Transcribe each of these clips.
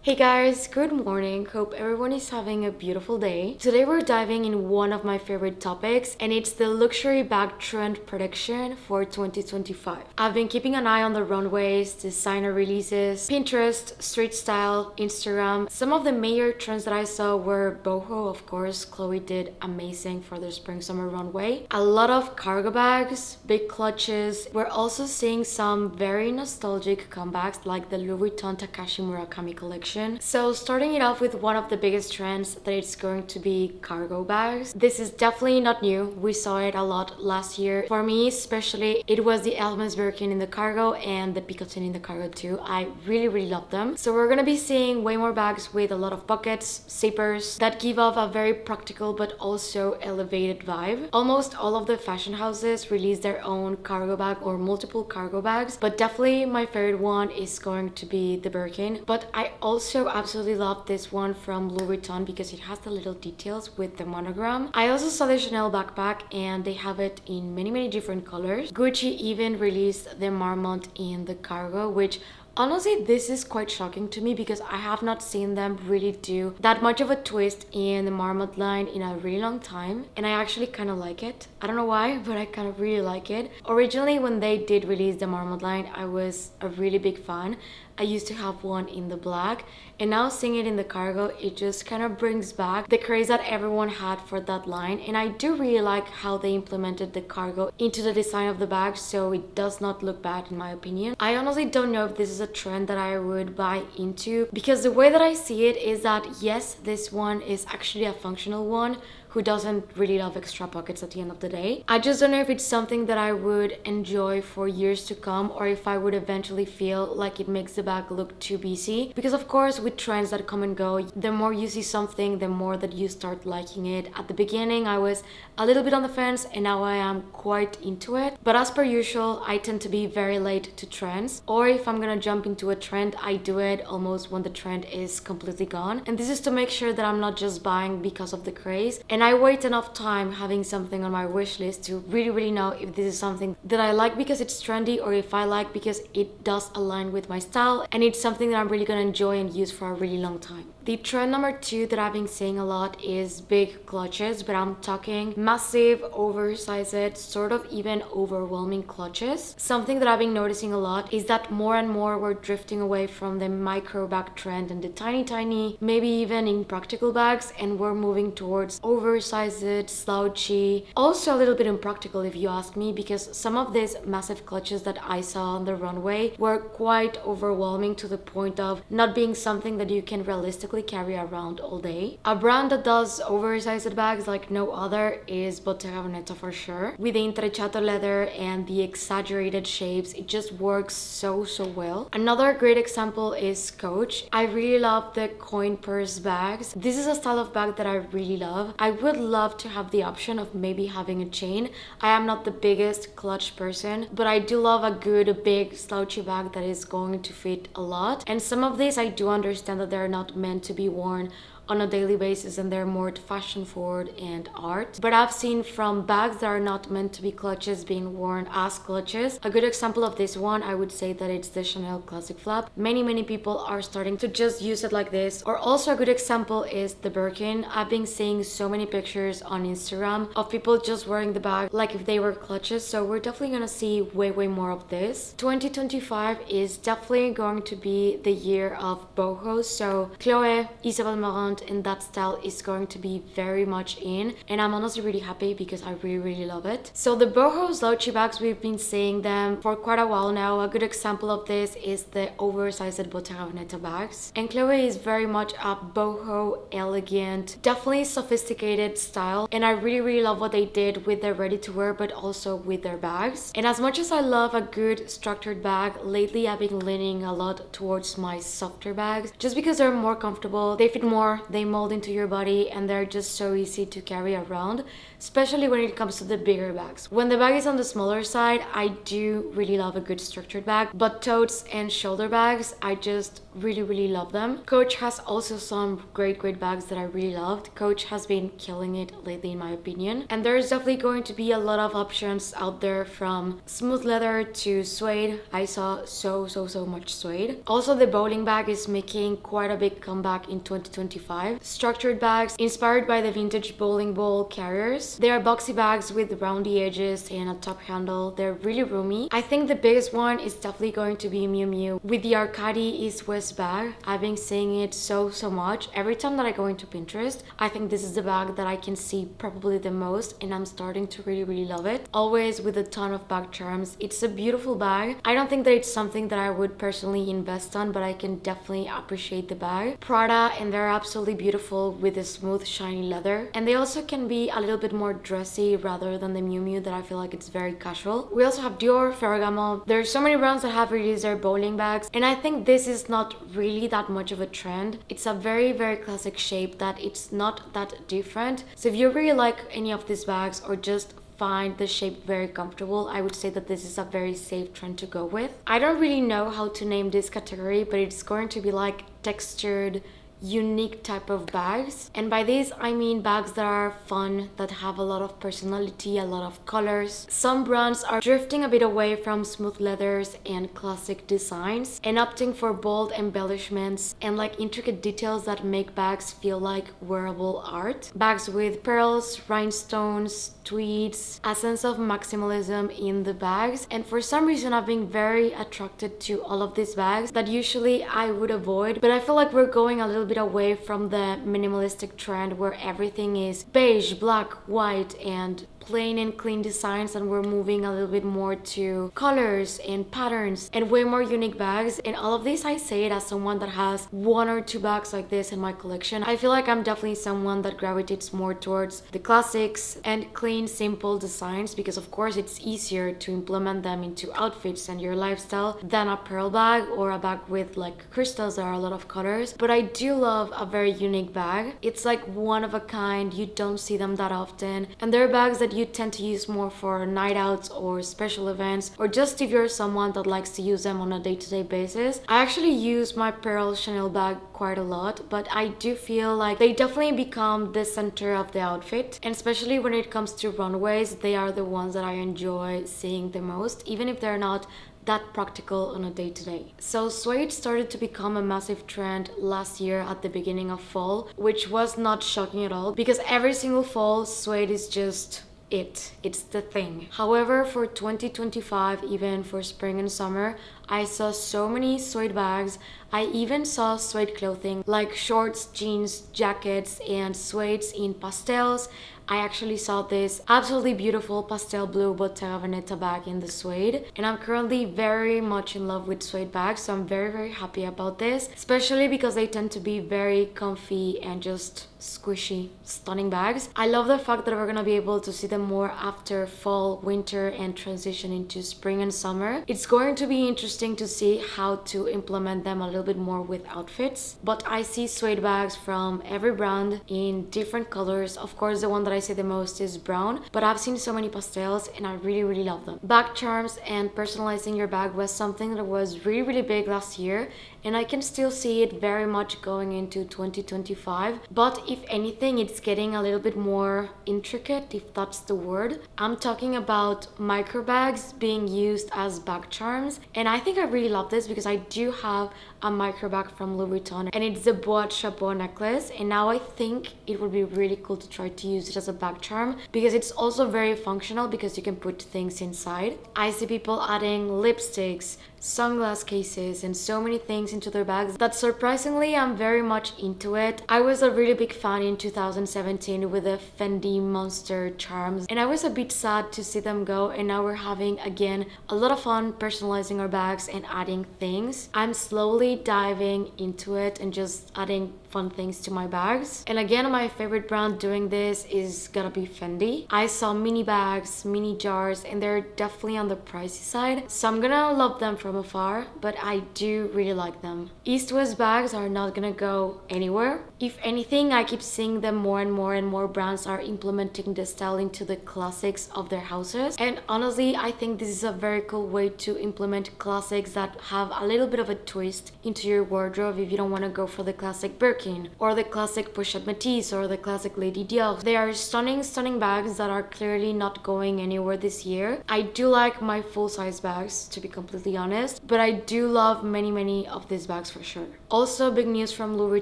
Hey guys, good morning. Hope everyone is having a beautiful day. Today we're diving in one of my favorite topics, and it's the luxury bag trend prediction for 2025. I've been keeping an eye on the runways, designer releases, Pinterest, street style, Instagram. Some of the major trends that I saw were boho, of course. Chloe did amazing for their spring summer runway. A lot of cargo bags, big clutches. We're also seeing some very nostalgic comebacks like the Louis Vuitton Takashi Murakami collection. So starting it off with one of the biggest trends, that it's going to be cargo bags. This is definitely not new. We saw it a lot last year. For me especially, it was the Elmer's Birkin in the cargo and the Picotin in the cargo too. I really love them. So we're gonna be seeing way more bags with a lot of pockets, zippers that give off a very practical but also elevated vibe. Almost all of the fashion houses release their own cargo bag or multiple cargo bags, but definitely my favorite one is going to be the Birkin. But I also absolutely love this one from Louis Vuitton because it has the little details with the monogram. I also saw the Chanel backpack and they have it in many different colors. Gucci even released the Marmont in the cargo, which honestly, this is quite shocking to me because I have not seen them really do that much of a twist in the Marmont line in a really long time, and I actually kind of like it. I don't know why, but I kind of really like it. Originally, when they did release the Marmont line, I was a really big fan. I used to have one in the black, and now seeing it in the cargo, it just kind of brings back the craze that everyone had for that line. And I do really like how they implemented the cargo into the design of the bag, so it does not look bad in my opinion. I honestly don't know if this is a trend that I would buy into, because the way that I see it is that yes, this one is actually a functional one. Who doesn't really love extra pockets at the end of the day? I just don't know if it's something that I would enjoy for years to come, or if I would eventually feel like it makes the bag look too busy. Because of course, with trends that come and go, the more you see something, the more that you start liking it. At the beginning, I was a little bit on the fence, and now I am quite into it. But as per usual, I tend to be very late to trends, or if I'm gonna jump into a trend, I do it almost when the trend is completely gone. And this is to make sure that I'm not just buying because of the craze, and I wait enough time having something on my wish list to really know if this is something that I like because it's trendy, or if I like because it does align with my style and it's something that I'm really gonna enjoy and use for a really long time. The trend number 2 that I've been seeing a lot is big clutches, but I'm talking massive, oversized, sort of even overwhelming clutches. Something that I've been noticing a lot is that more and more we're drifting away from the micro bag trend and the tiny, maybe even impractical bags, and we're moving towards oversized, slouchy, also a little bit impractical if you ask me, because some of these massive clutches that I saw on the runway were quite overwhelming to the point of not being something that you can realistically carry around all day. A brand that does oversized bags like no other is Bottega Veneta for sure. With the intrecciato leather and the exaggerated shapes, it just works so well. Another great example is Coach. I really love the coin purse bags. This is a style of bag that I really love. I would love to have the option of maybe having a chain. I am not the biggest clutch person, but I do love a good big slouchy bag that is going to fit a lot. And some of these I do understand that they're not meant to be worn on a daily basis and they're more fashion forward and art. But I've seen from bags that are not meant to be clutches being worn as clutches. A good example of this one, I would say that it's the Chanel Classic Flap. Many people are starting to just use it like this. Or also a good example is the Birkin. I've been seeing so many pictures on Instagram of people just wearing the bag like if they were clutches. So we're definitely gonna see way more of this. 2025 is definitely going to be the year of boho. So Chloe, Isabel Marant, and that style is going to be very much in, and I'm honestly really happy because I really love it. So the boho slouchy bags, we've been seeing them for quite a while now. A good example of this is the oversized Bottega Veneta bags, and Chloe is very much a boho elegant, definitely sophisticated style, and I really love what they did with their ready to wear but also with their bags. And as much as I love a good structured bag, lately I've been leaning a lot towards my softer bags just because they're more comfortable, they fit more, they mold into your body, and they're just so easy to carry around, especially when it comes to the bigger bags. When the bag is on the smaller side, I do really love a good structured bag, but totes and shoulder bags, I just really love them. Coach has also some great bags that I really loved. Coach has been killing it lately in my opinion, and there's definitely going to be a lot of options out there, from smooth leather to suede. I saw so much suede. Also, the bowling bag is making quite a big comeback in 2025. Structured bags inspired by the vintage bowling ball carriers. They are boxy bags with roundy edges and a top handle. They're really roomy. I think the biggest one is definitely going to be Miu Miu with the Arcadi East-West bag. I've been seeing it so much. Every time that I go into Pinterest, I think this is the bag that I can see probably the most, and I'm starting to really love it. Always with a ton of bag charms. It's a beautiful bag. I don't think that it's something that I would personally invest on, but I can definitely appreciate the bag. Prada, and they're absolutely beautiful with the smooth shiny leather, and they also can be a little bit more dressy rather than the Miu Miu that I feel like it's very casual. We also have Dior, Ferragamo. There's so many brands that have released their bowling bags, and I think this is not really that much of a trend. It's a very classic shape that it's not that different. So if you really like any of these bags or just find the shape very comfortable, I would say that this is a very safe trend to go with. I don't really know how to name this category, but it's going to be like textured, unique type of bags, and by this I mean bags that are fun, that have a lot of personality, a lot of colors. Some brands are drifting a bit away from smooth leathers and classic designs and opting for bold embellishments and like intricate details that make bags feel like wearable art. Bags with pearls, rhinestones, tweeds, a sense of maximalism in the bags, and for some reason I've been very attracted to all of these bags that usually I would avoid, but I feel like we're going a little bit away from the minimalistic trend where everything is beige, black, white, and plain and clean designs, and we're moving a little bit more to colors and patterns and way more unique bags. And all of this, I say it as someone that has one or two bags like this in my collection. I feel like I'm definitely someone that gravitates more towards the classics and clean, simple designs, because of course it's easier to implement them into outfits and your lifestyle than a pearl bag or a bag with like crystals that are a lot of colors. But I do love a very unique bag. It's like one of a kind. You don't see them that often, and they're bags that you tend to use more for night outs or special events, or just if you're someone that likes to use them on a day-to-day basis. I actually use my pearl Chanel bag quite a lot, but I do feel like they definitely become the center of the outfit, and especially when it comes to runways, they are the ones that I enjoy seeing the most, even if they're not that practical on a day-to-day. So suede started to become a massive trend last year at the beginning of fall, which was not shocking at all, because every single fall suede is just it's the thing. However, for 2025, even for spring and summer, I saw so many suede bags. I even saw suede clothing like shorts, jeans, jackets, and suedes in pastels. I actually saw this absolutely beautiful pastel blue Bottega Veneta bag in the suede, and I'm currently very much in love with suede bags, so I'm very happy about this, especially because they tend to be very comfy and just squishy, stunning bags. I love the fact that we're gonna be able to see them more after fall, winter, and transition into spring and summer. It's going to be interesting to see how to implement them a little bit more with outfits, but I see suede bags from every brand in different colors. Of course, the one that I say the most is brown, but I've seen so many pastels and I really love them. Bag charms and personalizing your bag was something that was really big last year, and I can still see it very much going into 2025, but if anything, it's getting a little bit more intricate, if that's the word. I'm talking about micro bags being used as bag charms, and I think I really love this because I do have a micro bag from Louis Vuitton, and it's the Boîte Chapeau necklace, and now I think it would be really cool to try to use it as a bag charm because it's also very functional because you can put things inside. I see people adding lipsticks, sunglass cases, and so many things into their bags that surprisingly I'm very much into it. I was a really big fan in 2017 with the Fendi Monster charms, and I was a bit sad to see them go, and now we're having again a lot of fun personalizing our bags and adding things. I'm slowly diving into it and just adding fun things to my bags. And again, my favorite brand doing this is gonna be Fendi. I saw mini bags, mini jars, and they're definitely on the pricey side, so I'm gonna love them from afar, but I do really like them. East-West bags are not gonna go anywhere. If anything, I keep seeing them more and more brands are implementing the style into the classics of their houses, and honestly I think this is a very cool way to implement classics that have a little bit of a twist into your wardrobe if you don't want to go for the classic Birkin or the classic push-up Matisse or the classic Lady Dior. They are stunning bags that are clearly not going anywhere this year. I do like my full-size bags, to be completely honest, but I do love many of these bags for sure. Also, big news from Louis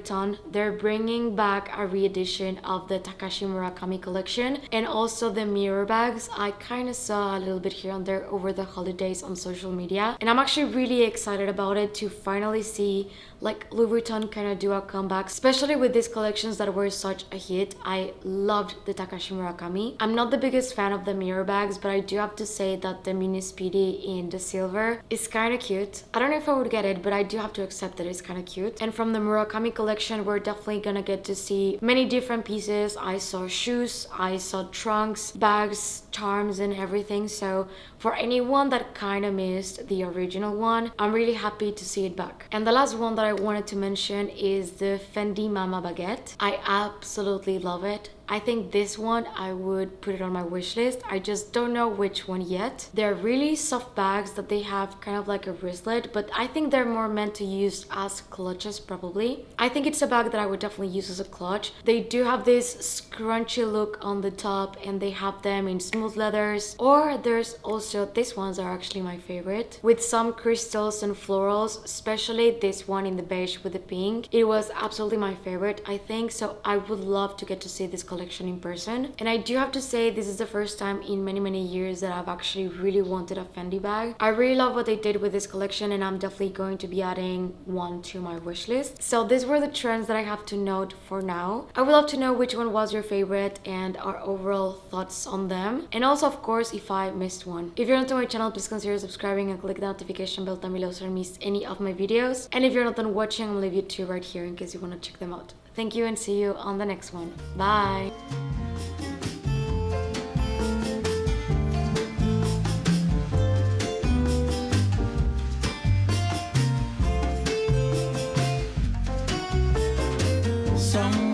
Vuitton. They're bringing back a re-edition of the Takashi Murakami collection and also the mirror bags. I kind of saw a little bit here and there over the holidays on social media, and I'm actually really excited about it to finally see like Louis Vuitton kind of do a comeback, especially with these collections that were such a hit. I loved the Takashi Murakami. I'm not the biggest fan of the mirror bags, but I do have to say that the Mini Speedy in the silver is kind of cute. I don't know if I would get it, but I do have to accept that it's kind of cute. And from the Murakami collection, we're definitely gonna get to see many different pieces. I saw shoes, I saw trunks, bags, charms, and everything. So for anyone that kind of missed the original one, I'm really happy to see it back. And the last one that I wanted to mention is the Fendi Mama Baguette. I absolutely love it. I think this one, I would put it on my wish list. I just don't know which one yet. They're really soft bags that they have kind of like a wristlet, but I think they're more meant to use as clutches probably. I think it's a bag that I would definitely use as a clutch. They do have this scrunchy look on the top and they have them in smooth leathers, or there's also, these ones are actually my favorite, with some crystals and florals, especially this one in the beige with the pink. It was absolutely my favorite, I think, so I would love to get to see this collection in person. And I do have to say, this is the first time in many years that I've actually really wanted a Fendi bag. I really love what they did with this collection, and I'm definitely going to be adding one to my wish list. So these were the trends that I have to note for now. I would love to know which one was your favorite and our overall thoughts on them, and also of course if I missed one. If you're not to my channel, please consider subscribing and click the notification bell down below so you don't miss any of my videos. And if you're not done watching, I'm gonna leave you two right here in case you want to check them out. Thank you and see you on the next one. Bye! Some